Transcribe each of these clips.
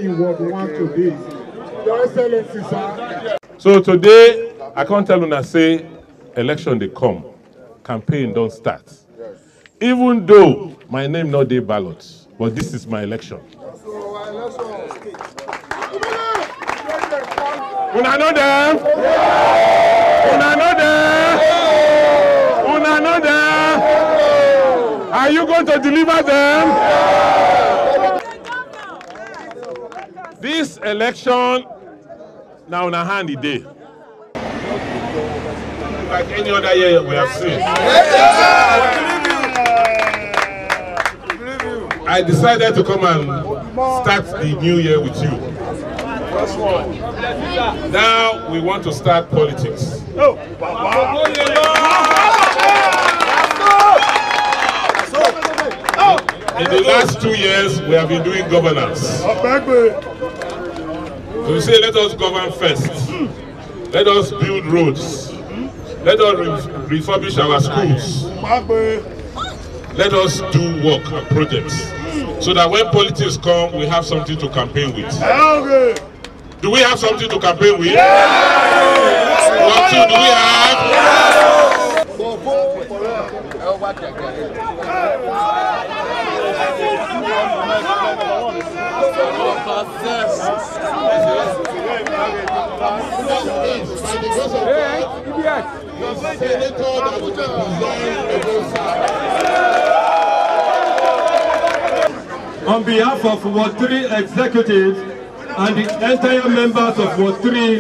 in Ward 1 today. Your Excellency, sir. So today, I can't tell you, say, election they come, campaign don't start. Even though my name not dey ballot, but this is my election. Una know them? Una know them? Una know them? Are you going to deliver them? This election, now in a handy day. Like any other year we have seen. I decided to come and start the new year with you. Now we want to start politics. In the last 2 years, we have been doing governance. So we say, let us govern first. Let us build roads. Let us refurbish our schools. Let us do work and projects. So that when politics come, we have something to campaign with. Do we have something to campaign with? What do we have? On behalf of Ward 3 executives and the entire members of Ward 3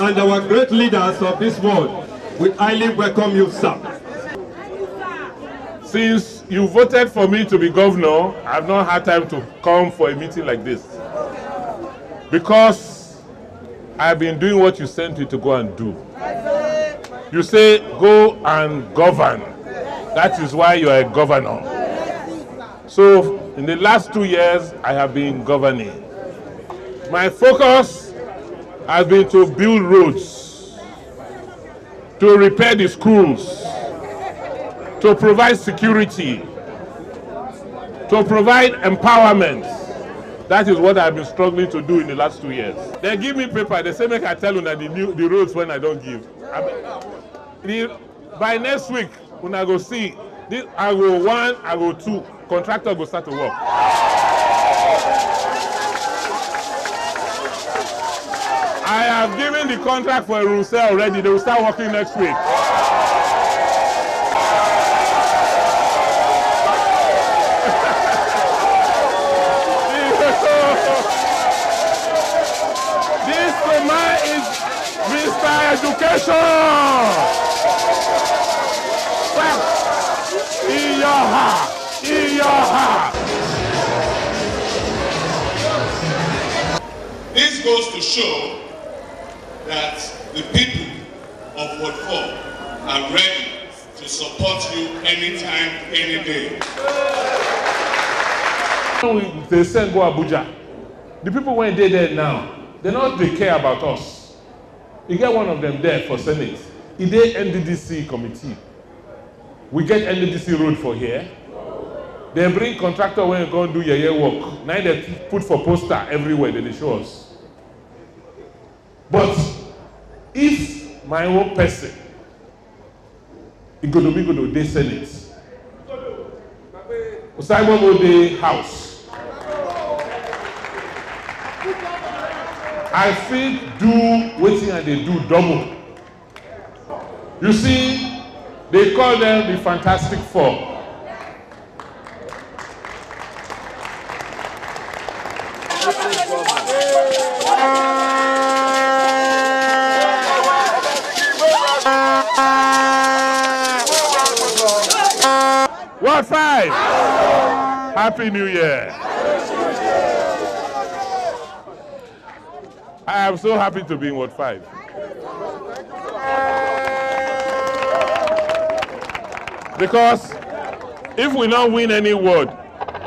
and our great leaders of this ward, we highly welcome you, sir. Since you voted for me to be governor, I've not had time to come for a meeting like this. Because I've been doing what you sent me to go and do. You say, go and govern. That is why you are a governor. So, in the last 2 years, I have been governing. My focus has been to build roads, to repair the schools, to provide security, to provide empowerment. That is what I've been struggling to do in the last 2 years. They give me paper, they say make I tell you that the roads when I don't give. By next week, when I go see, this, I go 1, I go 2, contractor go start to work. I have given the contract for a Rusel already, they will start working next week. Mr. Education! In your heart! In your heart! This goes to show that the people of Ward 4 are ready to support you anytime, any day. They send go Abuja. The people when they're there now, they care about us. You get one of them there for Senate. Is there NDDC committee? We get NDDC road for here. They bring contractor when you go and do your work. Now they put for poster everywhere that they show us. But if my own person, it go to be go to the Senate. Simon go the House. I feel do waiting and they do double. You see, they call them the Fantastic Four. Ward 5. Happy New Year. I am so happy to be in Ward 5. Because if we don't win any ward,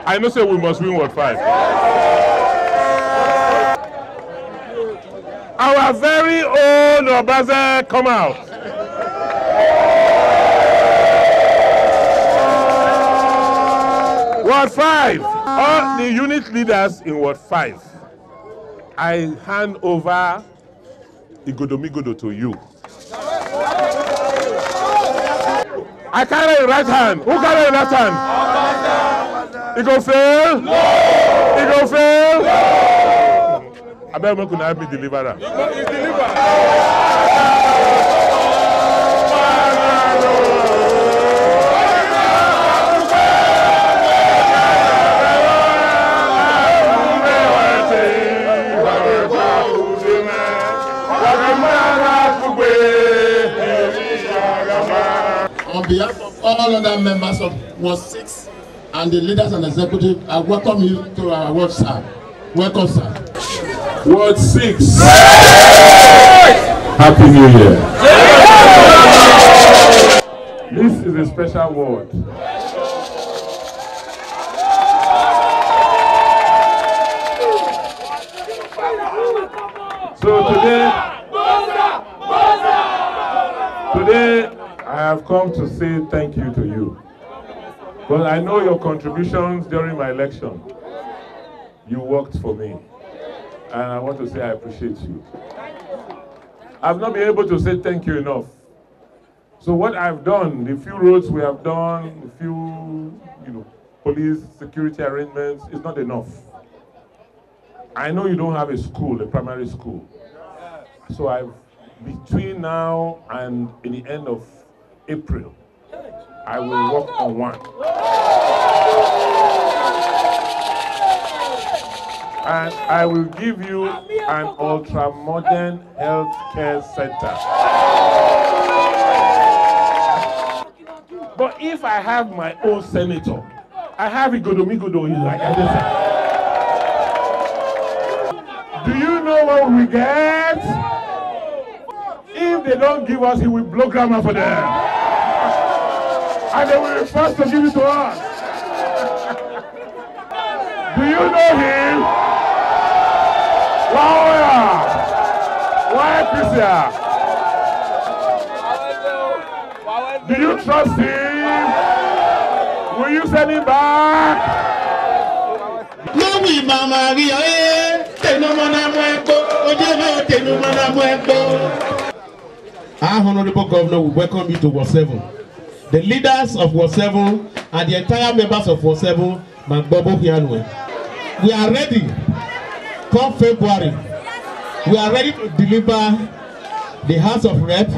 I know say we must win Ward 5. Our very own Obaseki come out. Ward 5, all the unit leaders in Ward 5, I hand over Igodomigodo to you. I carry the right hand. Who carry the left hand? It go fail? No! It go fail? No! I bet we could help me deliver that. It's delivered. On behalf of all other members of Ward 6 and the leaders and executive, I welcome you to our ward, sir. Welcome, sir. Ward 6. Happy New Year. This is a special ward. So today I have come to say thank you to you. But I know your contributions during my election. You worked for me. And I want to say I appreciate you. I've not been able to say thank you enough. So what I've done, the few roads we have done, the few, police security arrangements, is not enough. I know you don't have a school, a primary school. So between now and in the end of April, I will work on one. And I will give you an ultra-modern healthcare center. But if I have my own senator, I have Igodomigodo like I just said. Do you know what we get? If they don't give us, he will blow grammar for them. And they will be forced to give it to us. Do you know him? Wow! Why APC? Do you trust him? Will you send him back? Our Honorable Governor will welcome you to Ward 7. The leaders of Ward 7 and the entire members of Ward 7, Magbobo Hianwe. We are ready. Come February, we are ready to deliver the House of Rep,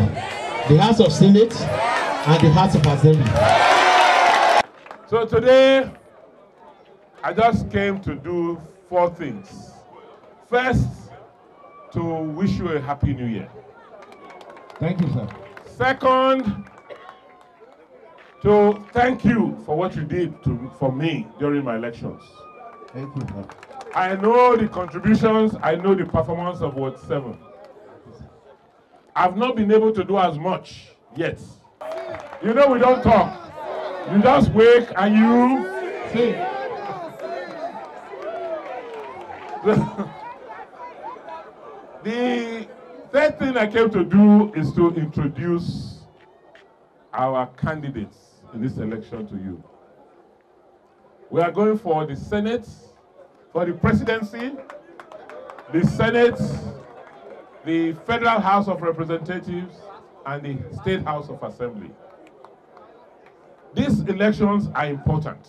the House of Senate, and the House of Assembly. So today, I just came to do 4 things. First, to wish you a happy new year. Thank you, sir. Second, to thank you for what you did for me during my elections. Thank you, sir. I know the contributions, I know the performance of Ward 7. I've not been able to do as much yet. We don't talk. You just wake and you sing. The third thing I came to do is to introduce our candidates in this election to you. We are going for the Senate, for the presidency, the Senate, the Federal House of Representatives, and the State House of Assembly. These elections are important.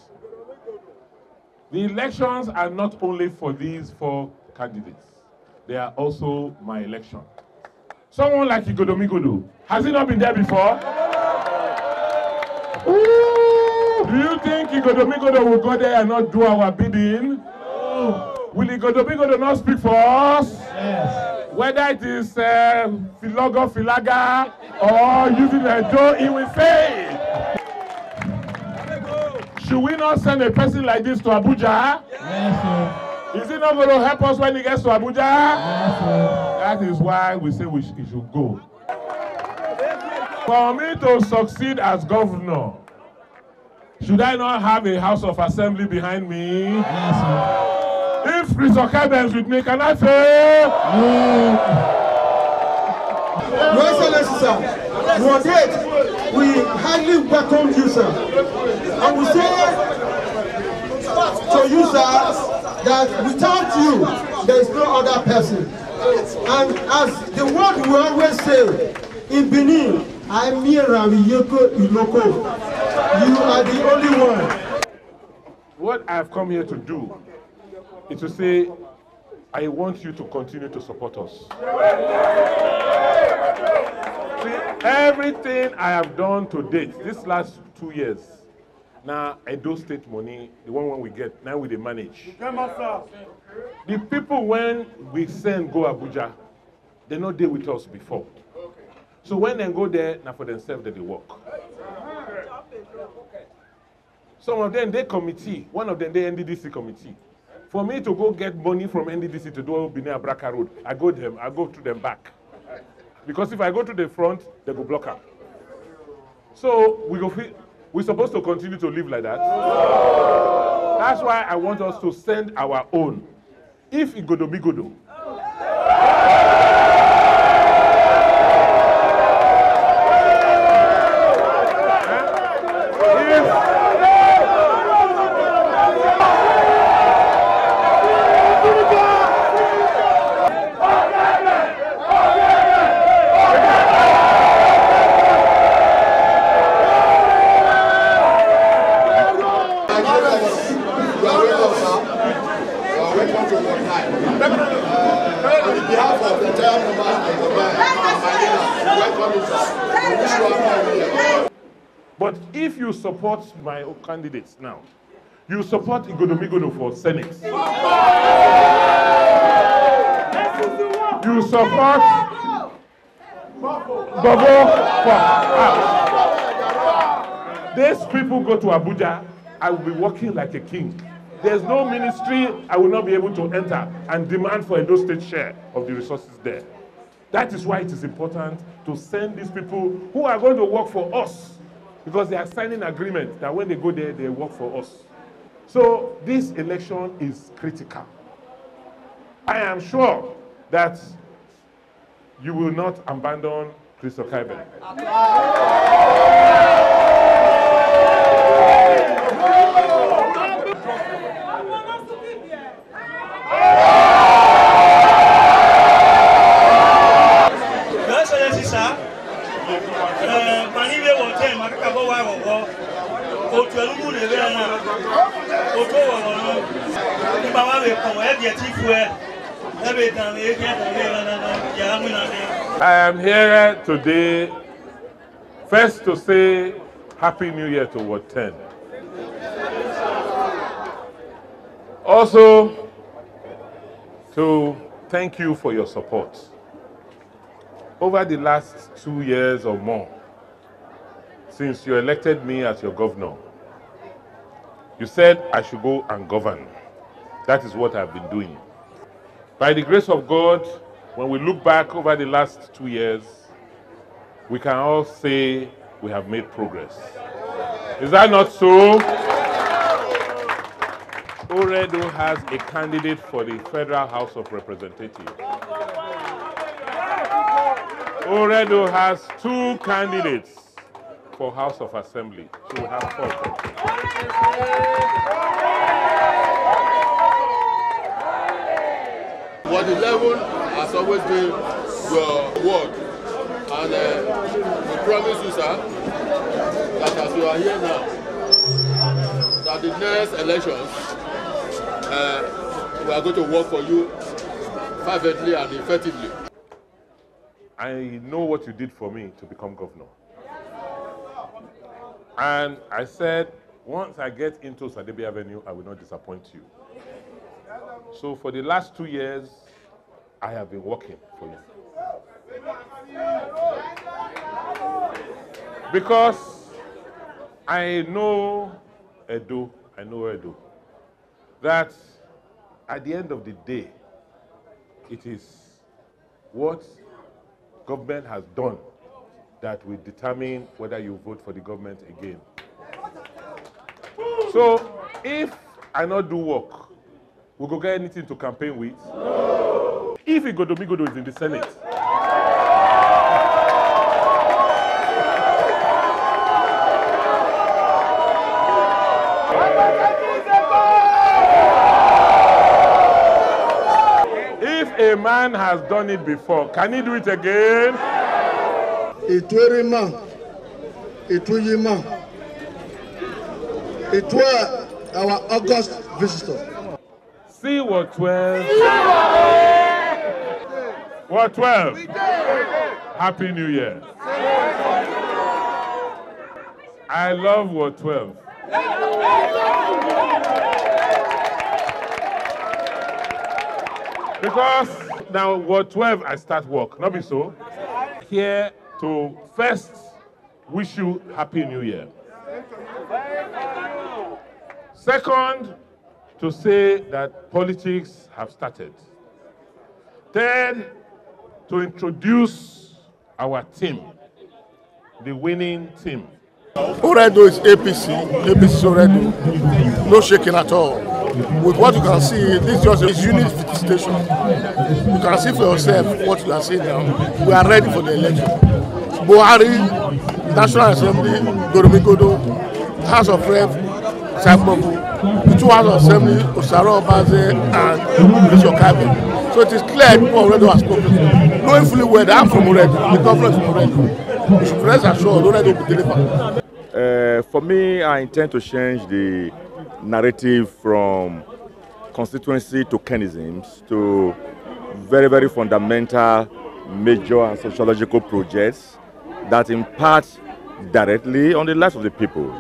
The elections are not only for these 4 candidates. They are also my election. Someone like Igodomigodo, has he not been there before? Ooh, do you think Igodomigodo will go there and not do our bidding? No. Will Igodomigodo not speak for us? Yes. Whether it is Filogo Filaga or using a door, he will say it. Should we not send a person like this to Abuja? Yes, sir. Is he not going to help us when he gets to Abuja? Yes, sir. That is why we say he should go. For me to succeed as governor, should I not have a House of Assembly behind me? Yes, sir. If Rizoka is with me, can I fail? No. Your Excellency, sir, Ward 8, we highly welcome you, sir. And we say to you, sir, that without you, There is no other person. And as the word we always say, in Benin, Yoko Iloko. You are the only one. What I've come here to do is to say, I want you to continue to support us. See, everything I have done to date, this last 2 years, now Edo State money, the one we get, now we manage. The people when we send go Abuja, they're not there with us before. So when they go there, now for themselves that they work. Some of them, they committee. One of them, they NDDC committee. For me to go get money from NDDC to do Benin Abraka Road, I go to them back. Because if I go to the front, they go block up. So we're supposed to continue to live like that. That's why I want us to send our own. If it go to be good. But if you support my candidates now, you support Igodomigodo for Senate. You support Bobo for House. These people go to Abuja, I will be working like a king. There's no ministry I will not be able to enter and demand for Edo State share of the resources there. That is why it is important to send these people who are going to work for us, because they are signing agreement that when they go there, they work for us. So this election is critical. I am sure that you will not abandon Christo Kaiben. I am here today first to say Happy New Year to Ward 10. Also to thank you for your support. Over the last 2 years or more, since you elected me as your governor, you said I should go and govern. That is what I've been doing. By the grace of God, when we look back over the last 2 years, we can all say we have made progress. Is that not so? Oredo has a candidate for the Federal House of Representatives. Oredo has 2 candidates for House of Assembly. So we have 4. Ward 11 has always been your ward, and we promise you, sir, that as you are here now, that the next elections, we are going to work for you fervently and effectively. I know what you did for me to become governor. And I said, once I get into Sadebi Avenue, I will not disappoint you. So for the last 2 years, I have been working for you. Because I know Edo, that at the end of the day, it is what government has done that will determine whether you vote for the government again. So if I not do work, we go get anything to campaign with? No. If Igodomigodo is in the Senate, a man has done it before. Can he do it again? Itwerima, Ituyima, it were our August visitor. See what 12? What 12? Happy New Year. I love what 12. Because now what 12 I start work, not be so. Here to first wish you Happy New Year. Second, to say that politics have started. Third, to introduce our team, the winning team. Oredo is APC, APC Oredo. No shaking at all. With what you can see, this is just a unit station. You can see for yourself what you are seeing now. We are ready for the election. Buhari, National Assembly, Doromigodo, House of Rep, Sabobu, the two House of Assembly, Osaro Obaze and Bishop Kabi. So it is clear people Oredo have spoken. Knowing fully well that I'm from Oredo, the government from Oredo. You should rest assured Oredo will deliver. For me, I intend to change the narrative from constituency tokenisms to very, very fundamental, major and sociological projects that impact directly on the lives of the people.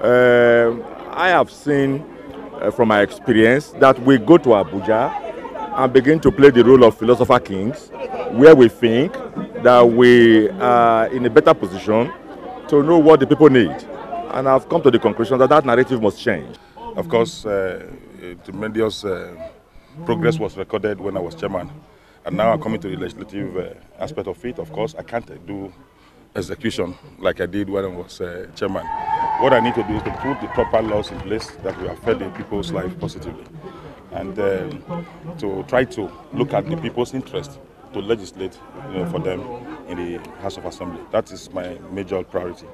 I have seen from my experience that we go to Abuja and begin to play the role of philosopher kings, where we think that we are in a better position to know what the people need. And I've come to the conclusion that that narrative must change. Of course, tremendous progress was recorded when I was chairman. And now I'm coming to the legislative aspect of it. Of course, I can't do execution like I did when I was chairman. What I need to do is to put the proper laws in place that will affect the people's life positively. And to try to look at the people's interest to legislate for them in the House of Assembly. That is my major priority.